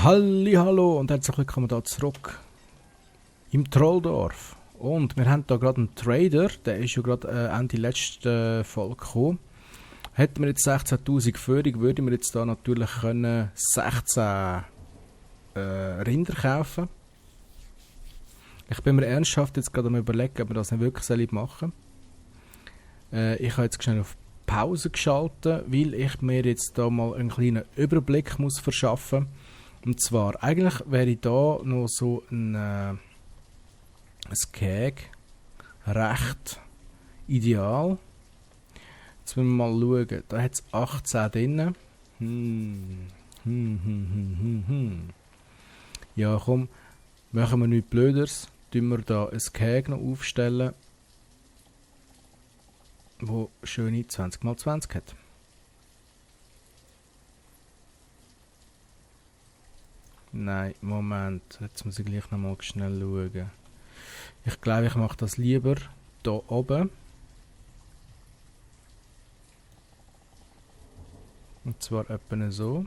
Hallihallo und herzlich willkommen hier zurück im Trolldorf. Und wir haben hier gerade einen Trader, der ist ja gerade Ende letzte Folge gekommen. Hätten wir jetzt 16'000 Führung, würden wir jetzt da natürlich können 16 Rinder kaufen. Ich bin mir ernsthaft jetzt gerade am überlegen, ob wir das nicht wirklich machen sollen. Ich habe jetzt schnell auf Pause geschaltet, weil ich mir jetzt da mal einen kleinen Überblick muss verschaffen muss. Und zwar, eigentlich wäre da noch so ein Skag recht ideal. Jetzt müssen wir mal schauen, da hat es 18 drin. Ja komm, machen wir nichts Blöderes. Tun wir da ein Skag noch aufstellen, wo schöne 20×20 hat. Nein, Moment, jetzt muss ich gleich noch mal schnell schauen. Ich glaube, ich mache das lieber hier oben. Und zwar etwa so.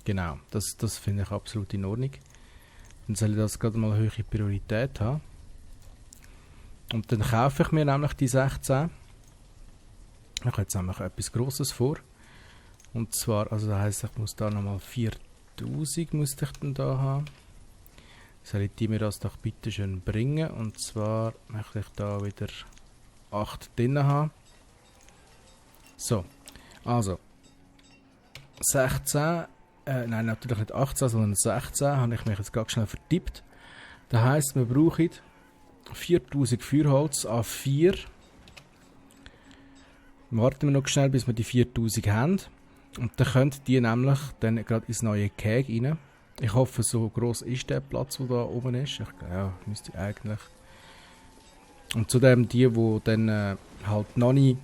Genau, das finde ich absolut in Ordnung. Dann soll ich das gerade mal eine hohe Priorität haben. Und dann kaufe ich mir nämlich die 16. Ich habe jetzt nämlich etwas Grosses vor. Und zwar, also das heisst, ich muss da nochmal 4000 müsste ich dann da haben. Soll ich die mir das doch bitte schön bringen? Und zwar möchte ich da wieder 8 drin haben. So, also 16, nein natürlich nicht 18, sondern 16 habe ich mich jetzt ganz schnell vertippt. Das heisst, wir brauchen 4000 Feuerholz an 4. Warten wir noch schnell, bis wir die 4000 haben. Und dann könnt die nämlich dann gerade ins neue Keg rein. Ich hoffe, so gross ist der Platz, der da oben ist. Ja, müsste eigentlich. Und zudem die dann halt noch nicht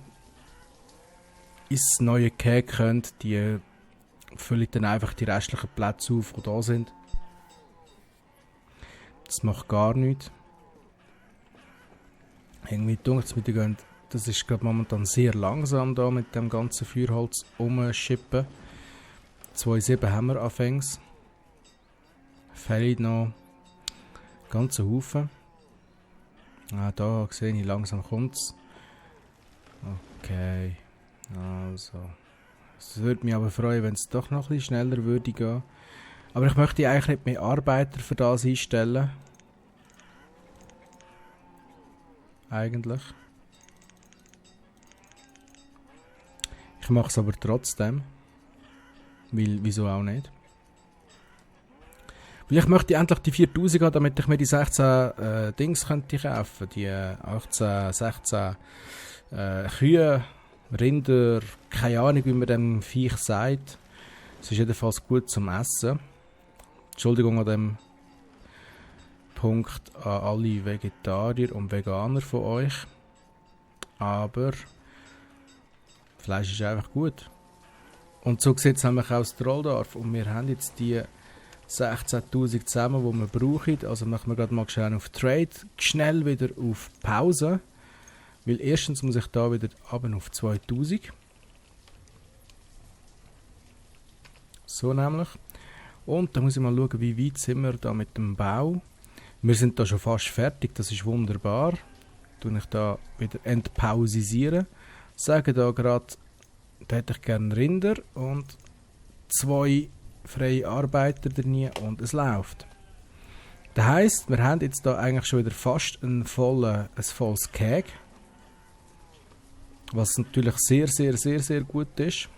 ins neue Keg können, die füllen dann einfach die restlichen Plätze auf, die da sind. Das macht gar nichts. Irgendwie denkt es mir, das ist gerade momentan sehr langsam da mit dem ganzen Feuerholz umschippen. 2,7 haben wir anfangs. Fehlt noch ganze Haufen. Da sehe ich, langsam kommt es. Okay, also. Es würde mich aber freuen, wenn es doch noch ein bisschen schneller würde gehen. Aber ich möchte eigentlich nicht mehr Arbeiter für das einstellen. Eigentlich. Ich mache es aber trotzdem. Weil, wieso auch nicht? Weil ich möchte endlich die 4000 haben, damit ich mir die 16 Dings könnte kaufen. Die 18, 16 Kühe, Rinder, keine Ahnung, wie man dem Viech sagt. Es ist jedenfalls gut zum Essen. Entschuldigung an dem Punkt an alle Vegetarier und Veganer von euch. Aber Fleisch ist einfach gut. Und so sieht es nämlich aus Trolldorf. Und wir haben jetzt die 16'000 zusammen, die wir brauchen. Also machen wir gerade mal schnell auf Trade, schnell wieder auf Pause. Weil erstens muss ich da wieder runter auf 2000. So nämlich. Und dann muss ich mal schauen, wie weit sind wir da mit dem Bau. Wir sind da schon fast fertig, das ist wunderbar. Tue ich da wieder entpausisieren. Sage da gerade, da hätte ich gerne Rinder und 2 freie Arbeiter drin und es läuft. Das heisst, wir haben jetzt da eigentlich schon wieder fast ein volles Keg. Was natürlich sehr, sehr, sehr, sehr gut ist.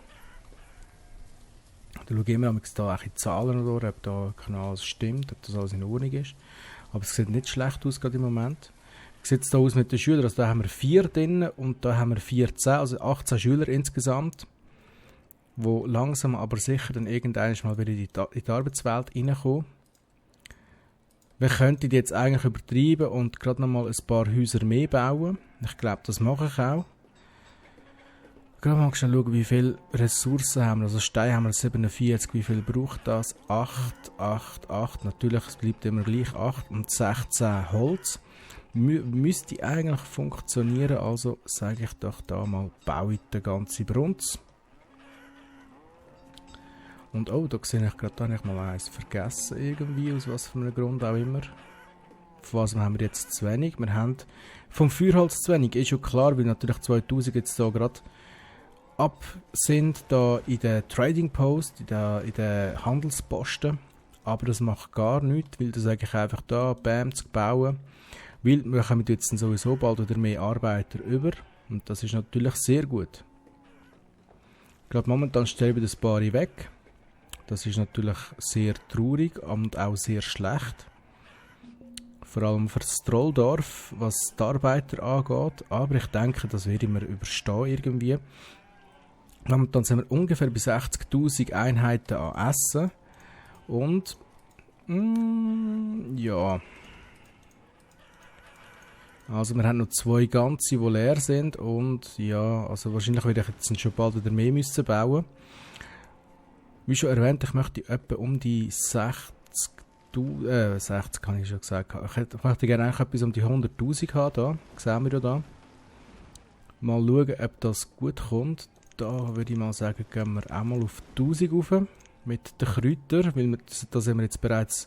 Da schaue ich immer, ob da die Zahlen oder ob da alles stimmt, ob das alles in Ordnung ist. Aber es sieht nicht schlecht aus gerade im Moment. Wie sieht es da aus mit den Schülern? Also da haben wir 4 drin und da haben wir 14, also 18 Schüler insgesamt, wo langsam aber sicher dann irgendwann mal wieder in die Arbeitswelt reinkommen. Wir könnten jetzt eigentlich übertreiben und gerade noch mal ein paar Häuser mehr bauen. Ich glaube, das mache ich auch. Gerade mal schauen, wie viele Ressourcen haben wir. Also Stein haben wir 47, wie viel braucht das? 8, 8, 8. Natürlich, es bleibt immer gleich 8 und 16 Holz. Müsste eigentlich funktionieren, also sage ich doch da mal, baue ich den ganzen Brunz. Und oh, da sehe ich gerade, da habe ich mal eins vergessen irgendwie, aus was für einem Grund auch immer. Von was haben wir jetzt zu wenig? Wir haben vom Feuerholz zu wenig, ist schon klar, weil natürlich 2000 jetzt da gerade ab sind, da in der Trading Post, in der Handelsposten. Aber das macht gar nichts, weil das eigentlich einfach da, bam, zu bauen. Weil wir kommen jetzt dann sowieso bald wieder mehr Arbeiter über. Und das ist natürlich sehr gut. Gerade momentan sterben das paar weg. Das ist natürlich sehr traurig und auch sehr schlecht. Vor allem für das Trolldorf, was die Arbeiter angeht. Aber ich denke, das werden wir überstehen irgendwie. Momentan sind wir ungefähr bei 60'000 Einheiten an Essen. Und ja. Also wir haben noch 2 ganze, die leer sind. Und ja, also wahrscheinlich werde ich jetzt schon bald wieder mehr müssen bauen. Wie schon erwähnt, ich möchte etwa um die 60 habe ich schon gesagt. Ich möchte gerne eigentlich etwas um die 100'000 haben. Da sehen wir ja da. Mal schauen, ob das gut kommt. Da würde ich mal sagen, gehen wir auch mal auf 1000 rauf. Mit den Kräutern, weil da sind wir jetzt bereits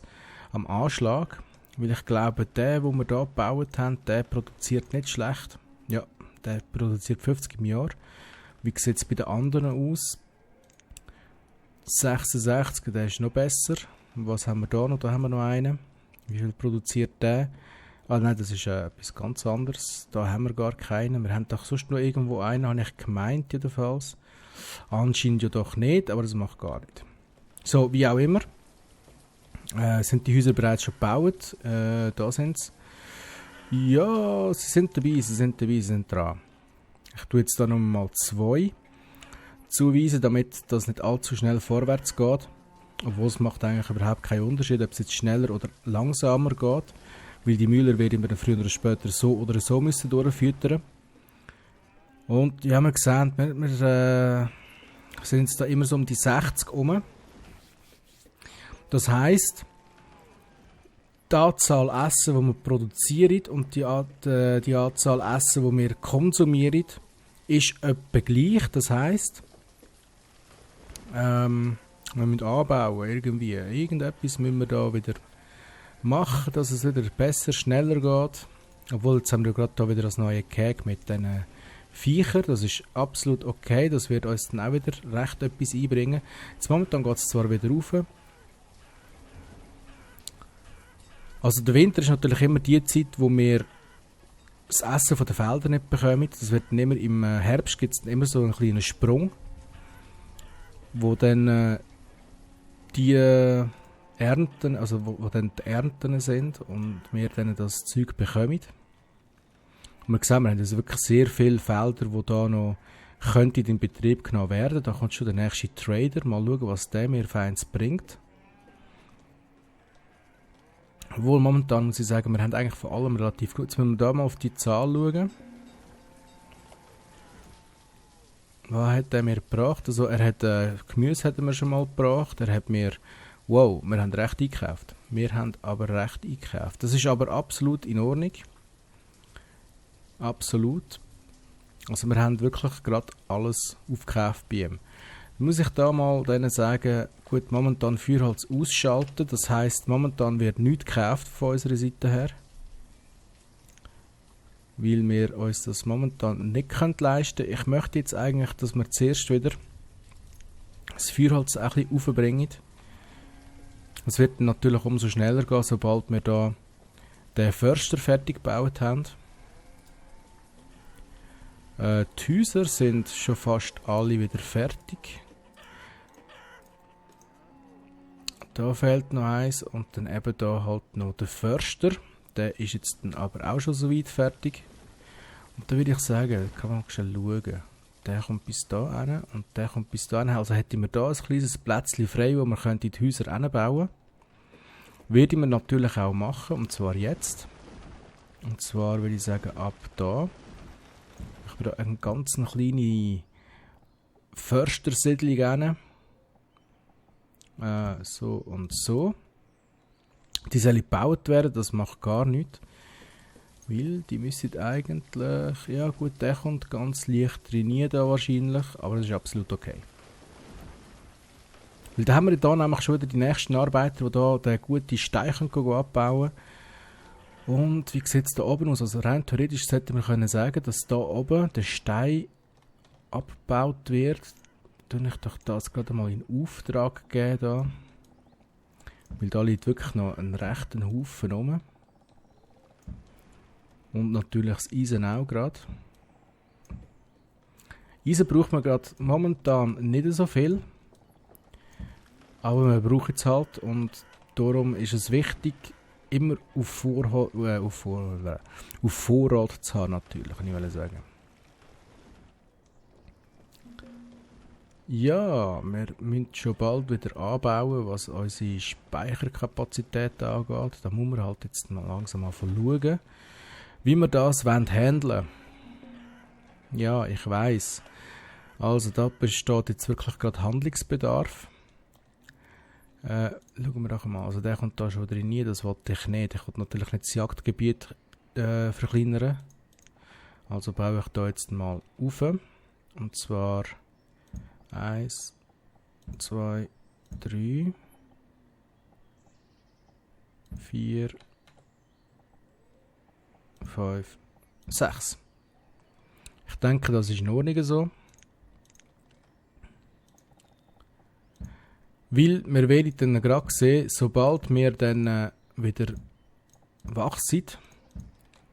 am Anschlag. Weil ich glaube, der, den wir hier gebaut haben, der produziert nicht schlecht. Ja, der produziert 50 im Jahr. Wie sieht es bei den anderen aus? 66, der ist noch besser. Was haben wir da noch? Da haben wir noch einen. Wie viel produziert der? Ah nein, das ist etwas ganz anderes. Da haben wir gar keinen. Wir haben doch sonst noch irgendwo einen, habe ich gemeint jedenfalls. Anscheinend ja doch nicht, aber das macht gar nicht. So, wie auch immer. Sind die Häuser bereits schon gebaut? Da sind sie. Ja, sie sind dabei, sie sind dran. Ich tue jetzt da nochmal 2 zuweisen, damit das nicht allzu schnell vorwärts geht. Obwohl es macht eigentlich überhaupt keinen Unterschied, ob es jetzt schneller oder langsamer geht. Weil die Müller werden wir dann früher oder später so oder so müssen durchfüttern. Und ja, wir gesehen, wir sind jetzt da immer so um die 60 rum. Das heisst, die Anzahl Essen, die wir produzieren und die Anzahl Essen, die wir konsumieren, ist etwa gleich. Das heisst, wir müssen anbauen, irgendwie. Irgendetwas müssen wir da wieder machen, dass es wieder besser, schneller geht. Obwohl, jetzt haben wir gerade da wieder das neue Cake mit diesen Viechern. Das ist absolut okay. Das wird uns dann auch wieder recht etwas einbringen. Jetzt momentan geht es zwar wieder rauf. Also der Winter ist natürlich immer die Zeit, wo wir das Essen von den Feldern nicht bekommen. Das wird dann immer im Herbst gibt es immer so einen kleinen Sprung, wo dann die Ernten, also wo dann die Ernten sind und wir dann das Zeug bekommen. Und wir sehen, wir haben also wirklich sehr viele Felder, die da noch könnte in Betrieb genommen werden. Da kommt schon der nächste Trader, mal schauen, was der mir feins bringt. Obwohl momentan muss ich sagen, wir haben eigentlich vor allem relativ gut. Jetzt müssen wir da mal auf die Zahl schauen. Was hat er mir gebracht? Also er hat Gemüse hat er mir schon mal gebracht. Er hat mir, wow, wir haben recht eingekauft. Wir haben aber recht eingekauft. Das ist aber absolut in Ordnung. Absolut. Also wir haben wirklich gerade alles aufgekauft bei ihm. Dann muss ich da mal denen sagen, gut, momentan Feuerholz ausschalten. Das heisst, momentan wird nichts gekauft von unserer Seite her. Weil wir uns das momentan nicht leisten können. Ich möchte jetzt eigentlich, dass wir zuerst wieder das Feuerholz ein bisschen aufbringen. Es wird natürlich umso schneller gehen, sobald wir da den Förster fertig gebaut haben. Die Häuser sind schon fast alle wieder fertig. Da fehlt noch eins und dann eben da halt noch der Förster. Der ist jetzt dann aber auch schon so weit fertig. Und da würde ich sagen, kann man schnell schauen. Der kommt bis da hin und der kommt bis da hin. Also hätten wir da ein kleines Plätzchen frei, wo wir die Häuser hinbauen können. Würde man natürlich auch machen, und zwar jetzt. Und zwar würde ich sagen, ab da. Ich habe da eine ganz kleine Förstersiedlung hin. So und so. Die soll gebaut werden, das macht gar nichts. Weil die müssen eigentlich, ja gut, der kommt ganz leicht trainiert da wahrscheinlich, aber das ist absolut okay. Weil da haben wir da nämlich schon wieder die nächsten Arbeiter, die da den guten Stein abbauen können. Und wie sieht es da oben aus? Also rein theoretisch sollten wir können sagen, dass da oben der Stein abgebaut wird. Tue ich doch das gerade mal in Auftrag geben da. Weil da liegt wirklich noch ein rechter Haufen rum. Und natürlich das Eisen auch gerade. Eisen braucht man gerade momentan nicht so viel. Aber man braucht es halt. Und darum ist es wichtig, immer auf Vorrat zu haben, natürlich, kann ich sagen. Ja, wir müssen schon bald wieder anbauen, was unsere Speicherkapazität angeht. Da muss man halt jetzt mal langsam mal schauen, wie wir das handeln wollen. Ja, ich weiss. Also da besteht jetzt wirklich gerade Handlungsbedarf. Schauen wir doch mal. Also der kommt da schon wieder rein, das wollte ich nicht. Ich wollte natürlich nicht das Jagdgebiet verkleinern. Also baue ich da jetzt mal auf. Und zwar 1, 2, 3, 4, 5, 6. Ich denke, das ist in Ordnung so. Weil wir werden dann gerade sehen, sobald wir dann wieder wach sind,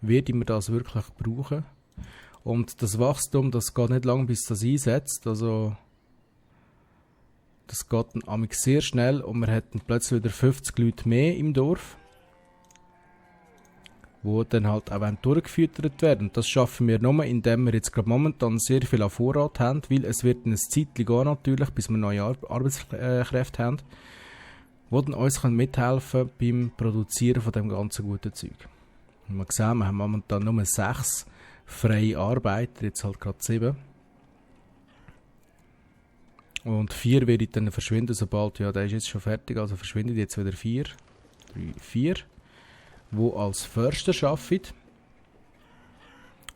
werden wir das wirklich brauchen. Und das Wachstum, das geht nicht lang, bis das einsetzt. Also das geht dann sehr schnell und wir hätten plötzlich wieder 50 Leute mehr im Dorf, die dann halt auch durchgefüttert werden. Und das schaffen wir nur, indem wir jetzt gerade momentan sehr viel an Vorrat haben, weil es wird ein Zeitchen gehen natürlich, bis wir neue Arbeitskräfte haben, die dann uns mithelfen beim Produzieren von dem ganzen guten Zeug. Und wir sehen, wir haben momentan nur 6 freie Arbeiter, jetzt halt gerade 7. Und 4 werden dann verschwinden, sobald, ja, der ist jetzt schon fertig, also verschwinden jetzt wieder 4. 3, 4. Die als Förster arbeiten.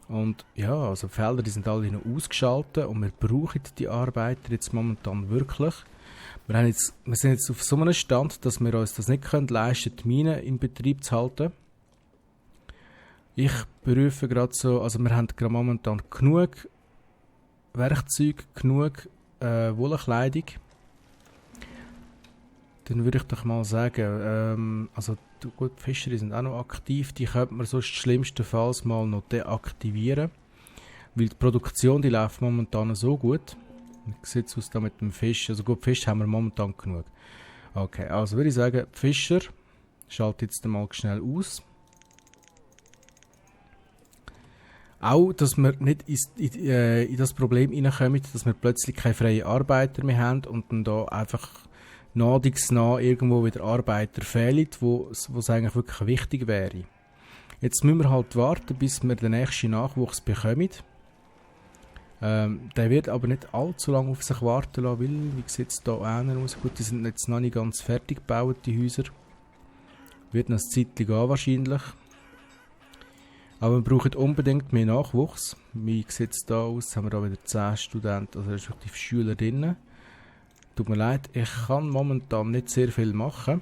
Und ja, also die Felder, die sind alle noch ausgeschaltet und wir brauchen die Arbeiter jetzt momentan wirklich. Wir sind jetzt auf so einem Stand, dass wir uns das nicht leisten können, die Minen in Betrieb zu halten. Ich berufe gerade so, also wir haben gerade momentan genug Werkzeug, genug Wollenkleidung. Dann würde ich doch mal sagen, also gut, die Fischer sind auch noch aktiv, die könnte man sonst schlimmstenfalls mal noch deaktivieren. Weil die Produktion, die läuft momentan so gut. Wie sieht es aus da mit dem Fisch? Also gut, Fisch haben wir momentan genug. Okay, also würde ich sagen, Fischer, schalte jetzt mal schnell aus. Auch, dass wir nicht in das Problem hineinkommen, dass wir plötzlich keine freien Arbeiter mehr haben und dann da einfach nah irgendwo wieder Arbeiter fehlen, wo es eigentlich wirklich wichtig wäre. Jetzt müssen wir halt warten, bis wir den nächsten Nachwuchs bekommen. Der wird aber nicht allzu lange auf sich warten lassen, weil, wie sieht es da aus? Gut, die sind jetzt noch nicht ganz fertig gebaut, die Häuser. Wird noch ein Zeitchen gehen wahrscheinlich. Aber wir brauchen unbedingt mehr Nachwuchs. Wie sieht es da aus? Jetzt haben wir da wieder 10 Studenten, also respektive Schüler drin. Tut mir leid, ich kann momentan nicht sehr viel machen.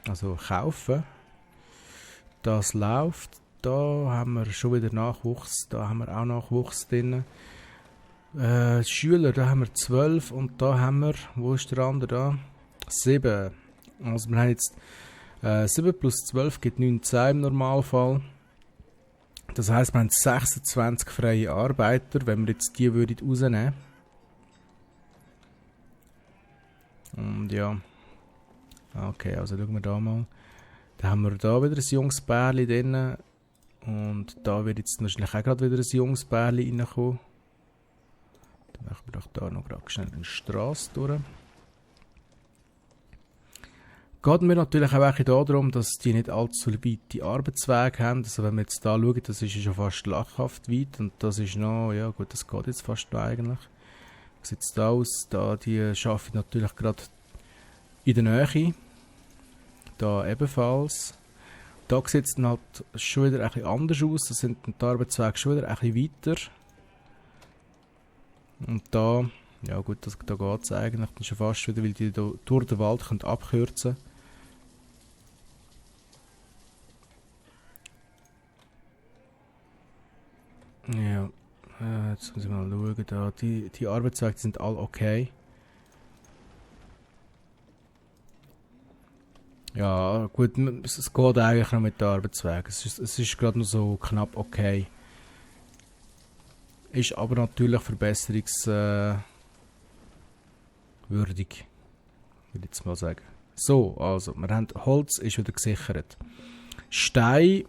Also kaufen. Das läuft. Da haben wir schon wieder Nachwuchs. Da haben wir auch Nachwuchs drin. Schüler, da haben wir 12 und da haben wir, wo ist der andere da? 7. Also wir haben jetzt 7 plus 12 gibt 19 im Normalfall. Das heisst, wir haben 26 freie Arbeiter, wenn wir jetzt die rausnehmen würden. Und ja. Okay, also schauen wir da mal. Dann haben wir da wieder ein junges Bärli drin. Und da wird jetzt wahrscheinlich auch gerade wieder ein junges Bärli reinkommen. Dann machen wir doch da noch gerade schnell eine Strasse durch. Geht mir natürlich auch darum, dass die nicht allzu weite Arbeitswege haben. Also wenn wir jetzt da schauen, das ist ja schon fast lachhaft weit. Und das ist noch, ja gut, das geht jetzt fast noch eigentlich. Wie sieht es da aus? Da, die arbeiten natürlich gerade in der Nähe. Da ebenfalls. Da sieht es dann halt schon wieder ein bisschen anders aus. Da sind die Arbeitswege schon wieder ein bisschen weiter. Und da Ja gut, da geht es eigentlich dann schon fast wieder, weil die da durch den Wald können abkürzen. Ja, jetzt muss ich mal schauen. Da. Die Arbeitswege sind alle okay. Ja, gut, es geht eigentlich noch mit den Arbeitswegen. Es ist gerade noch so knapp okay. Ist aber natürlich verbesserungswürdig, würde ich jetzt mal sagen. So, also, wir haben Holz ist wieder gesichert. Stein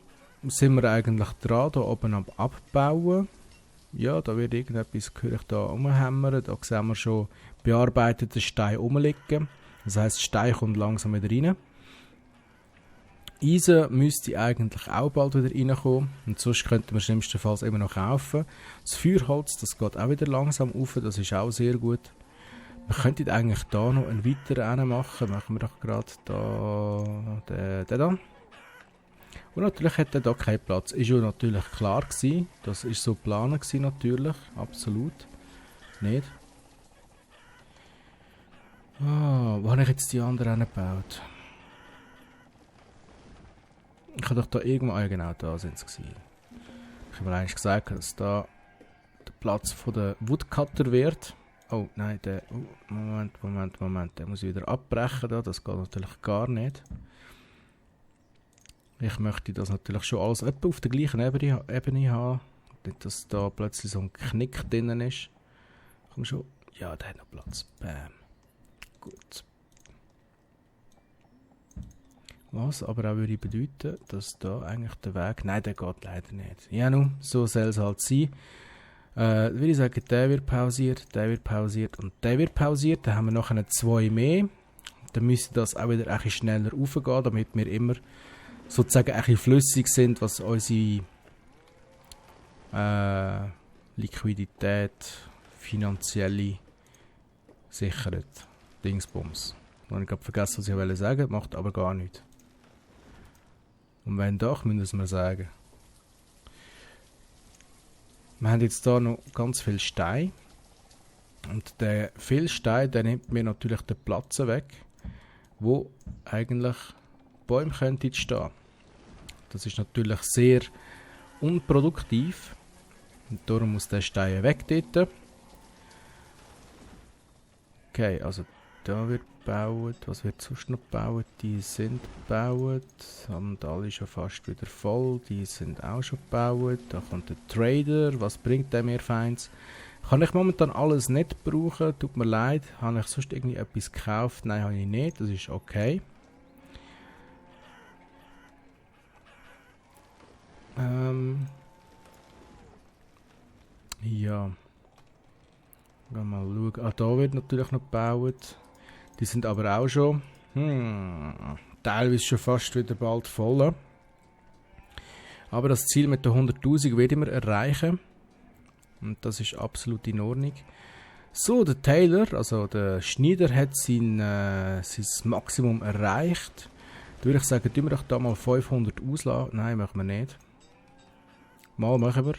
sind wir eigentlich dran, hier oben am Abbauen. Ja, da wird irgendetwas, höre ich da rumhämmern. Da sehen wir schon bearbeiteten Stein rumliegen. Das heisst, Stein kommt langsam wieder rein. Eisen müsste eigentlich auch bald wieder reinkommen. Und sonst könnten wir schlimmstenfalls immer noch kaufen. Das Feuerholz, das geht auch wieder langsam auf. Das ist auch sehr gut. Wir könnten eigentlich da noch einen weiteren machen. Machen wir doch gerade da, den da. Und natürlich hat er da keinen Platz. Ist ja natürlich klar gewesen. Das ist so geplant gewesen, natürlich. Absolut. Nicht. Wo habe ich jetzt die anderen gebaut? Ich habe doch da irgendwo, genau da sind sie gewesen. Ich habe mir eigentlich gesagt, dass da der Platz von der Woodcutter wird. Oh nein, Moment, den muss ich wieder abbrechen da, das geht natürlich gar nicht. Ich möchte das natürlich schon alles etwa auf der gleichen Ebene haben. Nicht, dass da plötzlich so ein Knick drin ist. Komm schon. Ja, der hat noch Platz. Bam. Gut. Was aber auch würde bedeuten, dass da eigentlich der Weg... Nein, der geht leider nicht. Ja nun, so soll es halt sein. Würde ich sagen, der wird pausiert und der wird pausiert. Dann haben wir nachher 2 mehr. Dann müsste das auch wieder ein bisschen schneller raufgehen, damit wir immer sozusagen ein bisschen flüssig sind, was unsere Liquidität, finanzielle sichert. Dingsbums. Ich habe gerade vergessen, was ich sagen wollte, macht aber gar nichts. Und wenn doch, müssen wir sagen. Wir haben jetzt hier noch ganz viel Stein. Und der viel Stein, der nimmt mir natürlich den Platz weg, wo eigentlich Bäume könnten stehen. Das ist natürlich sehr unproduktiv. Und darum muss der Stein weg dort. Okay, also da wird gebaut. Was wird sonst noch gebaut? Die sind gebaut. Und alle schon fast wieder voll. Die sind auch schon gebaut. Da kommt der Trader. Was bringt der mir Feins? Kann ich momentan alles nicht brauchen. Tut mir leid. Habe ich sonst irgendwie etwas gekauft? Nein, habe ich nicht. Das ist okay. Ja. Gehen wir mal schauen. Ah, da wird natürlich noch gebaut. Die sind aber auch schon teilweise schon fast wieder bald voll. Aber das Ziel mit den 100'000 werden wir erreichen. Und das ist absolut in Ordnung. So, der Taylor, also der Schneider, hat sein Maximum erreicht. Da würde ich sagen, tun wir doch da mal 500 auslassen. Nein, machen wir nicht. Mal machen wir.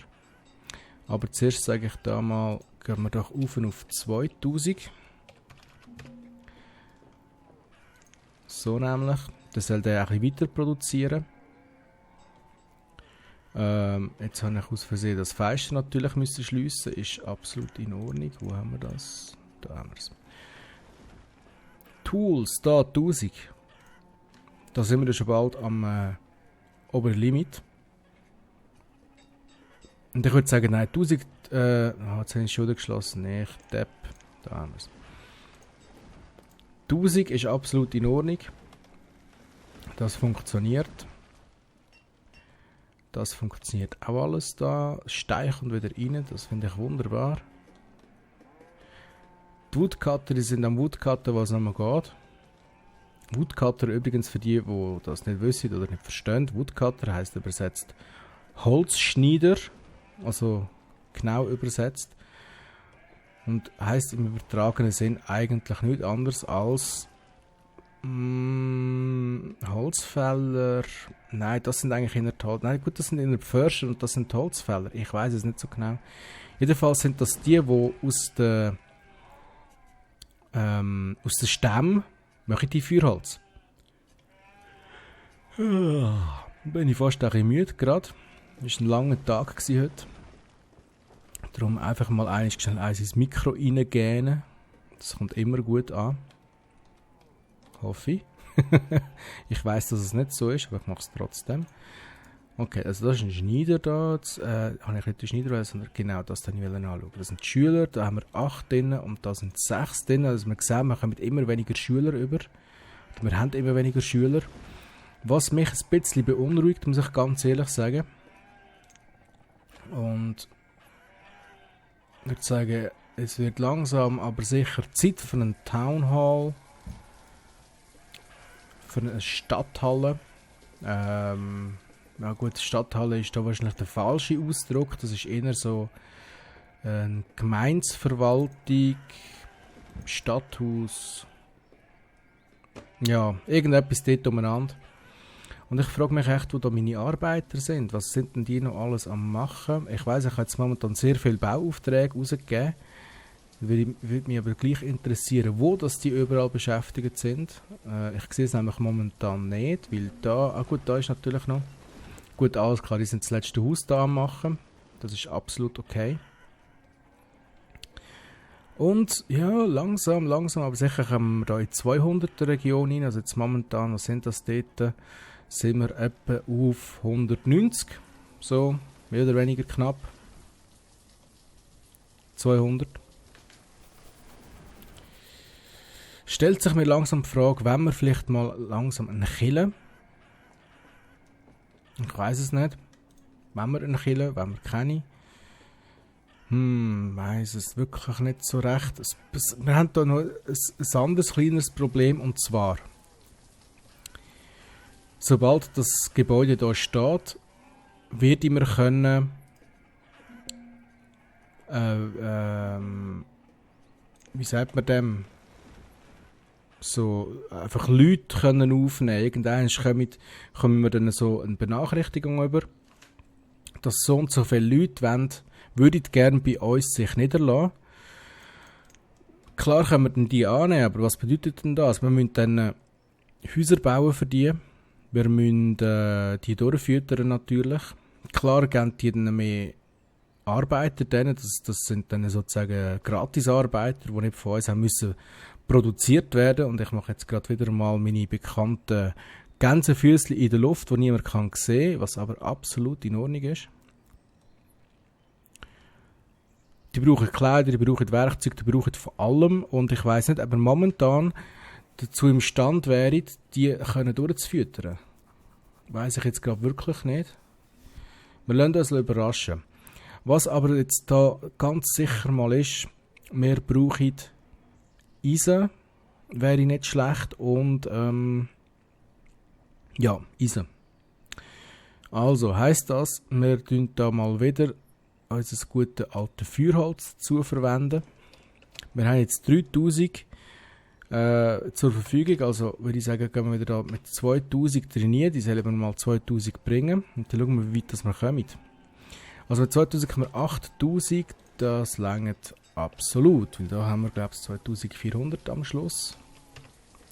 Aber zuerst sage ich da mal, gehen wir doch auf 2000. So nämlich. Dann soll der ein bisschen weiter produzieren. Jetzt habe ich aus Versehen das Fenster natürlich müssen schliessen. Ist absolut in Ordnung. Wo haben wir das? Da haben wir es. Tools, da 1000. Da sind wir schon bald am oberen Limit. Und ich würde sagen, nein, 1000. Jetzt habe ich schon wieder geschlossen. Nee, ich depp. Da haben wir es. 1000 ist absolut in Ordnung. Das funktioniert. Das funktioniert auch alles da. Stein kommt wieder rein, das finde ich wunderbar. Die Woodcutter, die sind am Woodcutter, was nochmal geht. Woodcutter übrigens für die, die das nicht wissen oder nicht verstehen. Woodcutter heisst übersetzt Holzschneider, also genau übersetzt. Und heisst im übertragenen Sinn eigentlich nichts anderes als Holzfäller. Nein, das sind eigentlich in der Nein, gut, das sind in der Förster und das sind Holzfäller. Ich weiß es nicht so genau. Jedenfalls sind das die aus der aus den Stämmen mache ich die Feuerholz. Bin ich fast ein bisschen müde gerade. Es war ein langer Tag heute. Darum einfach mal schnell eins ins Mikro reingehen. Das kommt immer gut an. Hoffe ich. Ich weiss, dass es nicht so ist, aber ich mache es trotzdem. Okay, also das ist ein Schneider da. Habe ich nicht den Schneider, sondern genau das dann anschauen. Das sind die Schüler, da haben wir 8 drin und da sind 6 drin. Also wir sehen, wir kommen immer weniger Schüler über. Wir haben immer weniger Schüler. Was mich ein bisschen beunruhigt, muss ich ganz ehrlich sagen. Und ich würde sagen, es wird langsam, aber sicher Zeit für einen Town Hall. Für eine Stadthalle. Ja gut, Stadthalle ist da wahrscheinlich der falsche Ausdruck. Das ist eher so eine Gemeindeverwaltung, Stadthaus. Ja, irgendetwas dort umeinander. Und ich frage mich echt, wo da meine Arbeiter sind. Was sind denn die noch alles am machen? Ich weiss, ich habe jetzt momentan sehr viele Bauaufträge rausgegeben. Würde mich aber gleich interessieren, wo das die überall beschäftigt sind. Ich sehe es nämlich momentan nicht, weil da, gut, da ist natürlich noch. Gut, alles klar, die sind das letzte Haus da am machen. Das ist absolut okay. Und ja, langsam, aber sicher kommen wir da in die 200er Region rein. Also jetzt momentan, was sind das dort? Sind wir etwa auf 190. So, mehr oder weniger knapp. 200. Stellt sich mir langsam die Frage, wenn wir vielleicht mal langsam eine Kille. Ich weiss es nicht. Wenn wir eine Kille, wenn wir keine. Weiss es wirklich nicht so recht. Wir haben da noch ein anderes kleines Problem, und zwar, sobald das Gebäude hier steht, wird immer können wie sagt man dem? So einfach Leute können aufnehmen. Irgendwann kommen wir dann so eine Benachrichtigung über, dass so und so viele Leute würden gerne bei uns sich niederlassen. Klar können wir dann die annehmen, aber was bedeutet denn das? Wir müssen dann Häuser bauen für die. Wir müssen die durchfüttern natürlich. Klar geben die dann mehr Arbeiter denen. Das sind dann sozusagen Gratisarbeiter, die nicht von uns haben müssen produziert werden. Und ich mache jetzt gerade wieder mal meine bekannten Gänsefüßchen in der Luft, die niemand kann sehen, was aber absolut in Ordnung ist. Die brauchen Kleider, die brauchen Werkzeuge, die brauchen von allem. Und ich weiss nicht, aber momentan dazu imstand wären, die können durchzufüttern. Weiss ich jetzt gerade wirklich nicht. Wir lassen uns überraschen. Was aber jetzt da ganz sicher mal ist, wir brauchen Eisen, wäre nicht schlecht, und ja, Eisen. Also heisst das, wir tun da mal wieder unser gutes altes Feuerholz zu verwenden. Wir haben jetzt 3000 zur Verfügung, also würde ich sagen, gehen wir wieder da mit 2000 trainieren, die sollen wir mal 2000 bringen und dann schauen wir, wie weit das wir kommen. Also mit 2000 kommen wir 8000, das reicht absolut, weil da haben wir, glaube ich, 2400 am Schluss.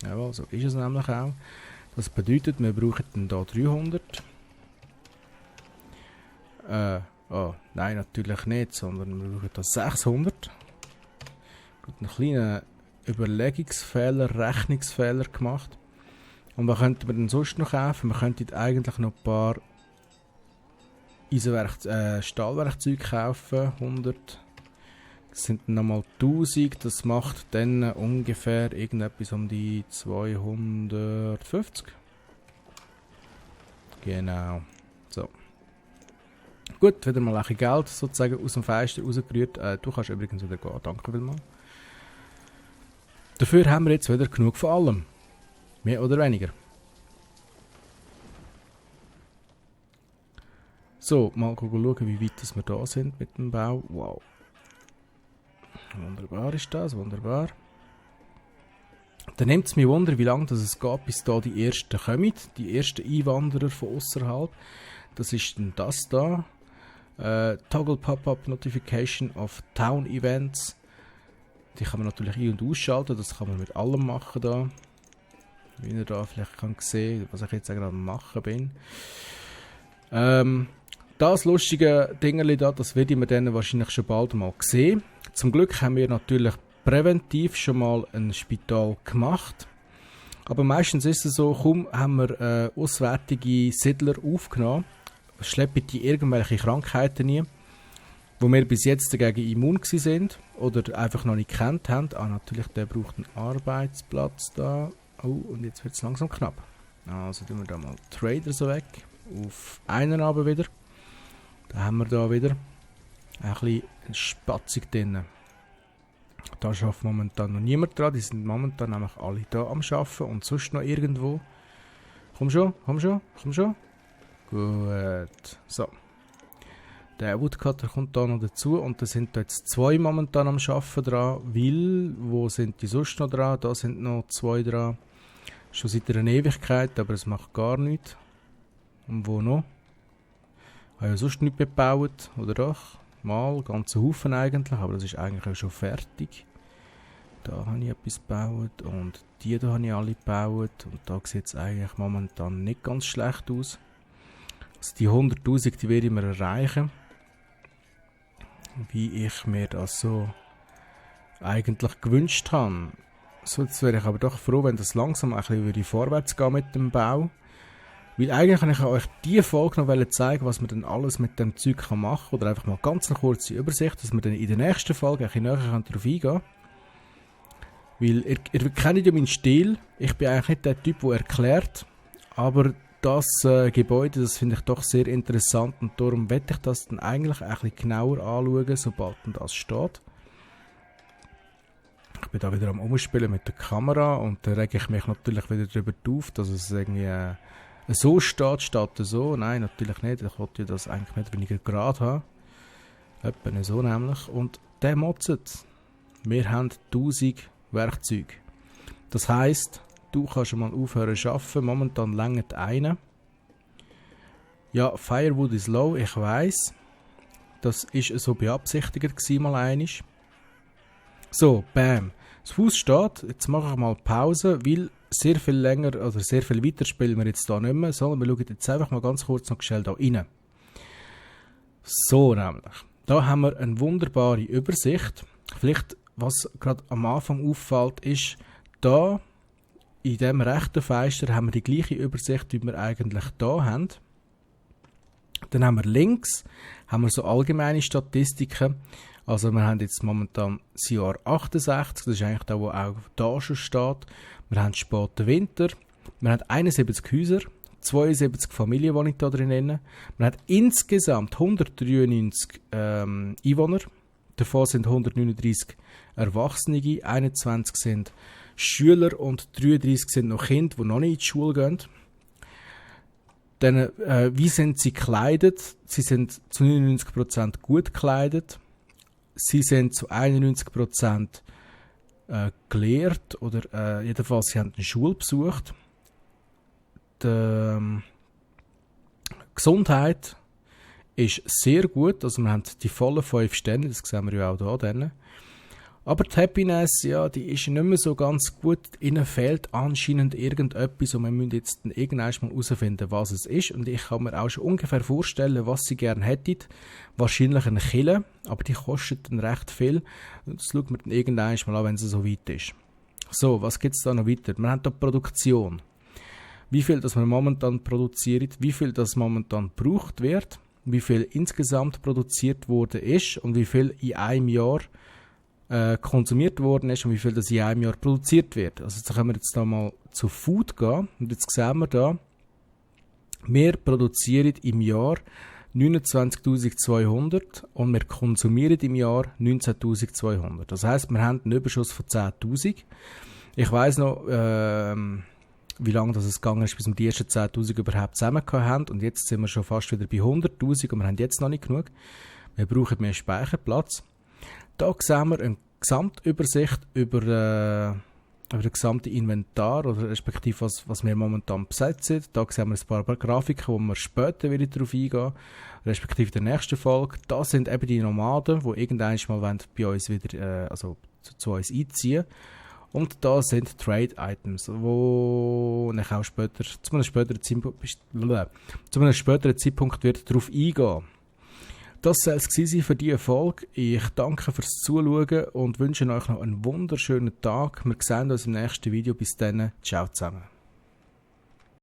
Jawohl, so ist es nämlich auch. Das bedeutet, wir brauchen dann hier 300. Nein, natürlich nicht, sondern wir brauchen da 600. Gut, einen kleinen Überlegungsfehler, Rechnungsfehler gemacht. Und was könnten wir denn sonst noch kaufen? Wir könnten eigentlich noch ein paar Stahlwerkzeuge kaufen, 100. Das sind dann nochmal 1000, das macht dann ungefähr irgendetwas um die 250. Genau. So. Gut, wieder mal ein bisschen Geld sozusagen aus dem Fenster rausgerührt. Du kannst übrigens wieder gehen, danke vielmals. Dafür haben wir jetzt wieder genug von allem. Mehr oder weniger. So, mal schauen, wie weit wir da sind mit dem Bau. Wow. Wunderbar ist das, wunderbar. Dann nimmt es mich Wunder, wie lange es geht, bis da die ersten kommen. Die ersten Einwanderer von außerhalb. Das ist dann das da. Toggle Pop-Up Notification of Town Events. Die kann man natürlich ein- und ausschalten, das kann man mit allem machen da. Wie ihr da vielleicht kann sehen, was ich jetzt gerade am machen bin. Das lustige Dingerli da, das werde ich mir dann wahrscheinlich schon bald mal sehen. Zum Glück haben wir natürlich präventiv schon mal ein Spital gemacht. Aber meistens ist es so, kaum haben wir auswärtige Siedler aufgenommen, schleppen die irgendwelche Krankheiten nie, wo wir bis jetzt dagegen immun gewesen sind oder einfach noch nicht gekannt haben. Natürlich, der braucht einen Arbeitsplatz da. Oh, und jetzt wird es langsam knapp. Also tun wir da mal Trader so weg. Auf einen aber wieder. Da haben wir da wieder ein bisschen Spatzig drin. Da schafft momentan noch niemand dran. Die sind momentan nämlich alle da am Arbeiten und sonst noch irgendwo. Komm schon, komm schon, komm schon. Gut. So. Der Woodcutter kommt da noch dazu und da sind jetzt 2 momentan am Arbeiten dran. Weil, wo sind die sonst noch dran? Da sind noch 2 dran. Schon seit einer Ewigkeit, aber es macht gar nichts. Und wo noch? Habe ja sonst nichts bebaut, oder doch? Mal, ganzen Haufen eigentlich, aber das ist eigentlich auch schon fertig. Da habe ich etwas gebaut und die da habe ich alle gebaut. Und da sieht es eigentlich momentan nicht ganz schlecht aus. Also die 100'000, die werde ich mir erreichen. Wie ich mir das so eigentlich gewünscht habe. So, jetzt wäre ich aber doch froh, wenn das langsam ein bisschen vorwärts geht mit dem Bau. Weil eigentlich kann ich euch diese Folge noch zeigen, was man dann alles mit dem Zeug machen kann. Oder einfach mal ganz eine kurze Übersicht, dass wir dann in der nächsten Folge ein bisschen näher darauf eingehen können. Weil ihr kennt ja meinen Stil. Ich bin eigentlich nicht der Typ, der erklärt. Aber das Gebäude, das finde ich doch sehr interessant. Und darum werde ich das dann eigentlich ein bisschen genauer anschauen, sobald das steht. Ich bin da wieder am Umspielen mit der Kamera und da rege ich mich natürlich wieder darüber auf, dass es irgendwie so steht so. Nein, natürlich nicht. Ich wollte das eigentlich nicht weniger gerade haben. Etwa so nämlich. Und der motzt. Wir haben 1000 Werkzeuge. Das heisst, du kannst mal aufhören zu arbeiten. Momentan reicht einer. Ja, Firewood is low, ich weiss. Das war so beabsichtigt mal einisch. So, bam. Das Haus steht. Jetzt mache ich mal Pause, weil sehr viel länger oder sehr viel weiter spielen wir jetzt da nicht mehr, sondern wir schauen jetzt einfach mal ganz kurz noch schnell da rein. So nämlich. Da haben wir eine wunderbare Übersicht. Vielleicht, was gerade am Anfang auffällt, ist, da in diesem rechten Fenster haben wir die gleiche Übersicht, wie wir eigentlich da haben. Dann haben wir links haben wir so allgemeine Statistiken. Also wir haben jetzt momentan das Jahr 68, das ist eigentlich da, wo auch da schon steht. Wir haben späten Winter, wir haben 71 Häuser, 72 Familien, die ich da drin nenne. Wir haben insgesamt 193 Einwohner, davon sind 139 Erwachsene, 21 sind Schüler und 33 sind noch Kinder, die noch nicht in die Schule gehen. Dann, wie sind sie gekleidet? Sie sind zu 99% gut gekleidet. Sie sind zu 91% gelehrt oder jedenfalls sie haben eine Schule besucht. Die Gesundheit ist sehr gut, also wir haben die vollen 5 Sterne, das sehen wir ja auch hier dann. Aber die Happiness, ja, die ist nicht mehr so ganz gut. Ihnen fehlt anscheinend irgendetwas und wir müssen jetzt irgendwann mal herausfinden, was es ist. Und ich kann mir auch schon ungefähr vorstellen, was sie gerne hätten. Wahrscheinlich eine Kille, aber die kostet dann recht viel. Das schauen wir dann irgendwann mal an, wenn es so weit ist. So, was gibt es da noch weiter? Wir haben da Produktion. Wie viel das wir momentan produzieren, wie viel das momentan gebraucht wird, wie viel insgesamt produziert worden ist und wie viel in einem Jahr konsumiert worden ist und wie viel das in einem Jahr produziert wird. Also jetzt können wir jetzt da mal zu Food gehen und jetzt sehen wir da, wir produzieren im Jahr 29.200 und wir konsumieren im Jahr 19.200. Das heisst, wir haben einen Überschuss von 10.000. Ich weiss noch, wie lange das gegangen ist, bis wir die ersten 10.000 überhaupt zusammen haben und jetzt sind wir schon fast wieder bei 100.000 und wir haben jetzt noch nicht genug. Wir brauchen mehr Speicherplatz. Da sehen wir eine Gesamtübersicht über das gesamte Inventar oder respektive was wir momentan besetzen. Da sehen wir ein paar Grafiken, wo wir später wieder darauf eingehen, respektive in der nächsten Folge. Das sind eben die Nomaden, die irgendwann mal bei uns wieder, also zu uns einziehen. Und da sind Trade Items, wo ich auch später, zu einem späteren Zeitpunkt wird darauf eingehen. Das soll es gewesen sein für diese Folge. Ich danke fürs Zuschauen und wünsche euch noch einen wunderschönen Tag. Wir sehen uns im nächsten Video. Bis dann. Ciao zusammen.